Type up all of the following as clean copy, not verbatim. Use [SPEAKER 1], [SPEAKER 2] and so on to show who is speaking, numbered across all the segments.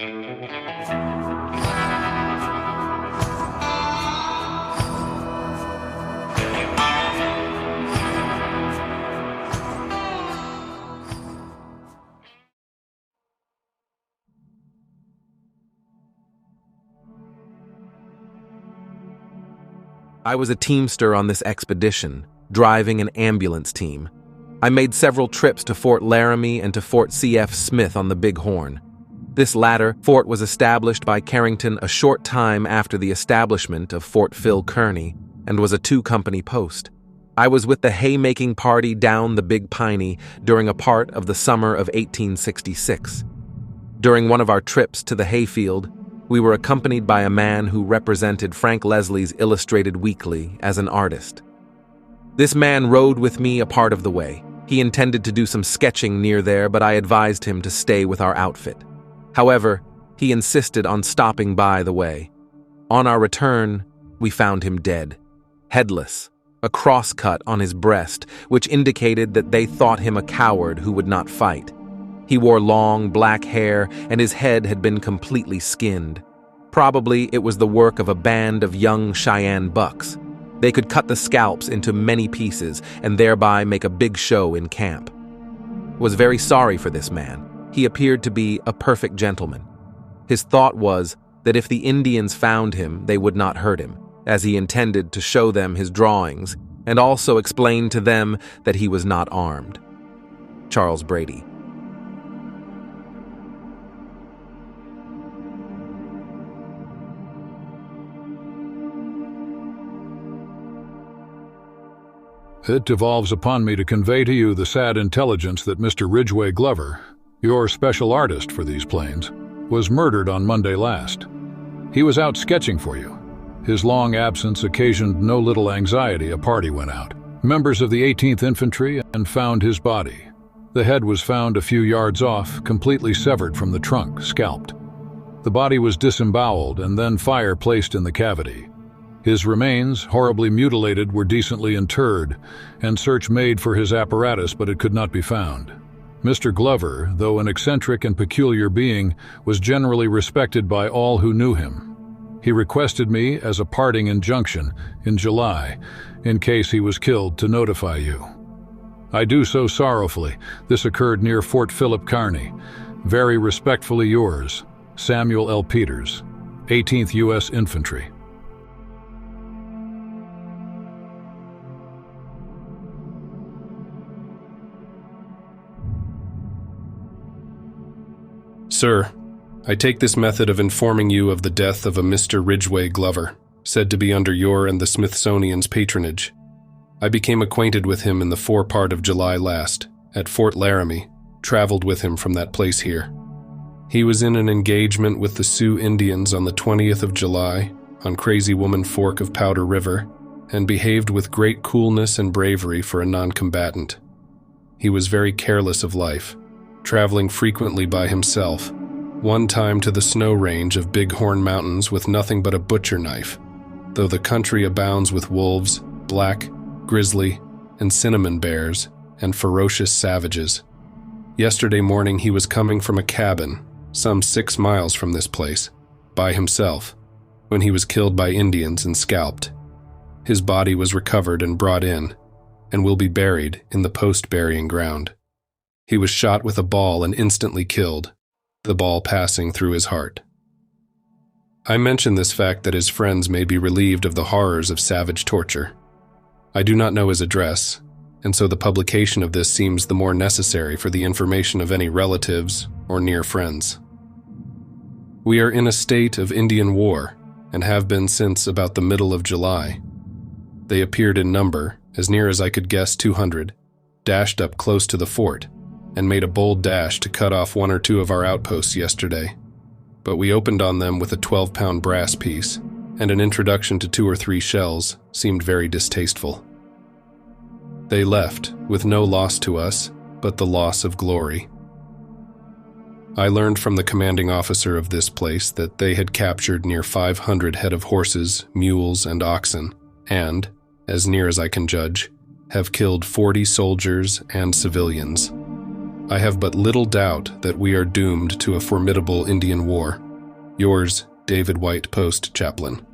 [SPEAKER 1] I was a teamster on this expedition, driving an ambulance team. I made several trips to Fort Laramie and to Fort C.F. Smith on the Big Horn. This latter fort was established by Carrington a short time after the establishment of Fort Phil Kearny and was a 2-company post. I was with the haymaking party down the Big Piney during a part of the summer of 1866. During one of our trips to the hayfield, we were accompanied by a man who represented Frank Leslie's Illustrated Weekly as an artist. This man rode with me a part of the way. He intended to do some sketching near there, but I advised him to stay with our outfit. However, he insisted on stopping by the way. On our return, we found him dead, headless, a cross-cut on his breast, which indicated that they thought him a coward who would not fight. He wore long, black hair, and his head had been completely skinned. Probably it was the work of a band of young Cheyenne bucks. They could cut the scalps into many pieces and thereby make a big show in camp. I was very sorry for this man. He appeared to be a perfect gentleman. His thought was that if the Indians found him, they would not hurt him, as he intended to show them his drawings and also explain to them that he was not armed. Charles Brady.
[SPEAKER 2] It devolves upon me to convey to you the sad intelligence that Mr. Ridgeway Glover, your special artist for these planes, was murdered on Monday last. He was out sketching for you. His long absence occasioned no little anxiety. A party went out, members of the 18th Infantry, and found his body. The head was found a few yards off, completely severed from the trunk, scalped. The body was disemboweled and then fire placed in the cavity. His remains, horribly mutilated, were decently interred, and search made for his apparatus, but it could not be found. Mr. Glover, though an eccentric and peculiar being, was generally respected by all who knew him. He requested me, as a parting injunction, in July, in case he was killed, to notify you. I do so sorrowfully. This occurred near Fort Philip Kearny. Very respectfully yours, Samuel L. Peters, 18th U.S. Infantry.
[SPEAKER 3] Sir, I take this method of informing you of the death of a Mr. Ridgeway Glover, said to be under your and the Smithsonian's patronage. I became acquainted with him in the forepart of July last, at Fort Laramie, traveled with him from that place here. He was in an engagement with the Sioux Indians on the 20th of July, on Crazy Woman Fork of Powder River, and behaved with great coolness and bravery for a non-combatant. He was very careless of life, traveling frequently by himself, one time to the snow range of Big Horn Mountains with nothing but a butcher knife, though the country abounds with wolves, black, grizzly, and cinnamon bears, and ferocious savages. Yesterday morning he was coming from a cabin, some 6 miles from this place, by himself, when he was killed by Indians and scalped. His body was recovered and brought in, and will be buried in the post-burying ground. He was shot with a ball and instantly killed, the ball passing through his heart. I mention this fact that his friends may be relieved of the horrors of savage torture. I do not know his address, and so the publication of this seems the more necessary for the information of any relatives or near friends. We are in a state of Indian war, and have been since about the middle of July. They appeared in number, as near as I could guess 200, dashed up close to the fort, and made a bold dash to cut off 1 or 2 of our outposts yesterday. But we opened on them with a 12-pound brass piece, and an introduction to 2 or 3 shells seemed very distasteful. They left, with no loss to us, but the loss of glory. I learned from the commanding officer of this place that they had captured near 500 head of horses, mules, and oxen, and, as near as I can judge, have killed 40 soldiers and civilians. I have but little doubt that we are doomed to a formidable Indian war. Yours, David White, Post Chaplain.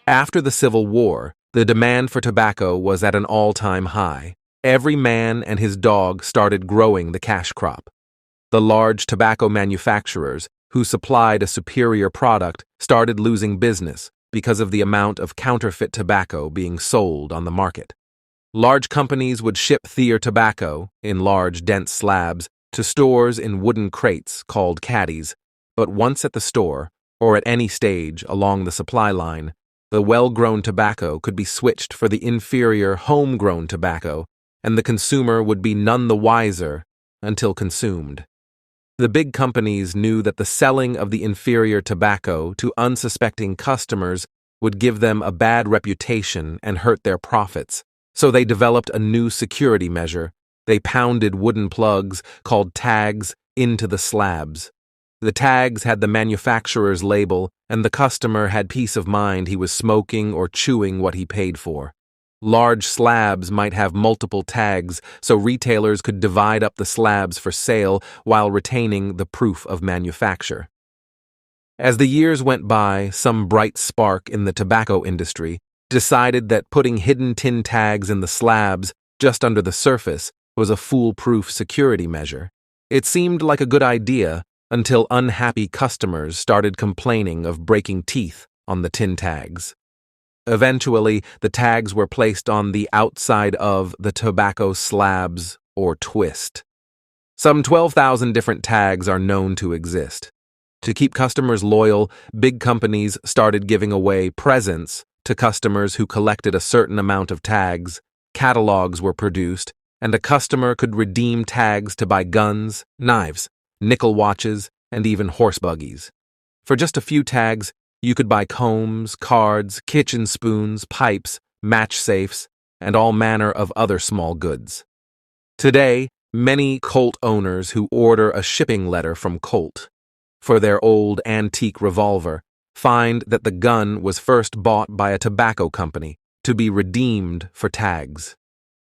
[SPEAKER 1] After the Civil War, the demand for tobacco was at an all-time high. Every man and his dog started growing the cash crop. The large tobacco manufacturers, who supplied a superior product, started losing business because of the amount of counterfeit tobacco being sold on the market. Large companies would ship their tobacco, in large, dense slabs, to stores in wooden crates called caddies, but once at the store, or at any stage along the supply line, the well-grown tobacco could be switched for the inferior home-grown tobacco, and the consumer would be none the wiser until consumed. The big companies knew that the selling of the inferior tobacco to unsuspecting customers would give them a bad reputation and hurt their profits, so they developed a new security measure. They pounded wooden plugs, called tags, into the slabs. The tags had the manufacturer's label, and the customer had peace of mind he was smoking or chewing what he paid for. Large slabs might have multiple tags, so retailers could divide up the slabs for sale while retaining the proof of manufacture. As the years went by, some bright spark in the tobacco industry decided that putting hidden tin tags in the slabs just under the surface was a foolproof security measure. It seemed like a good idea until unhappy customers started complaining of breaking teeth on the tin tags. Eventually, the tags were placed on the outside of the tobacco slabs, or twist. Some 12,000 different tags are known to exist. To keep customers loyal, big companies started giving away presents to customers who collected a certain amount of tags. Catalogs were produced, and a customer could redeem tags to buy guns, knives, nickel watches, and even horse buggies. For just a few tags, you could buy combs, cards, kitchen spoons, pipes, match safes, and all manner of other small goods. Today, many Colt owners who order a shipping letter from Colt for their old antique revolver find that the gun was first bought by a tobacco company to be redeemed for tags.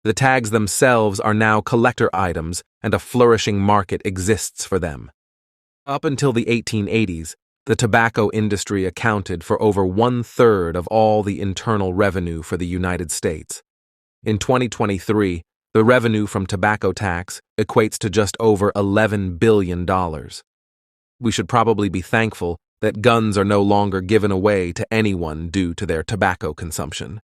[SPEAKER 1] The tags themselves are now collector items, and a flourishing market exists for them. Up until the 1880s, the tobacco industry accounted for over 1/3 of all the internal revenue for the United States. In 2023, the revenue from tobacco tax equates to just over $11 billion. We should probably be thankful that guns are no longer given away to anyone due to their tobacco consumption.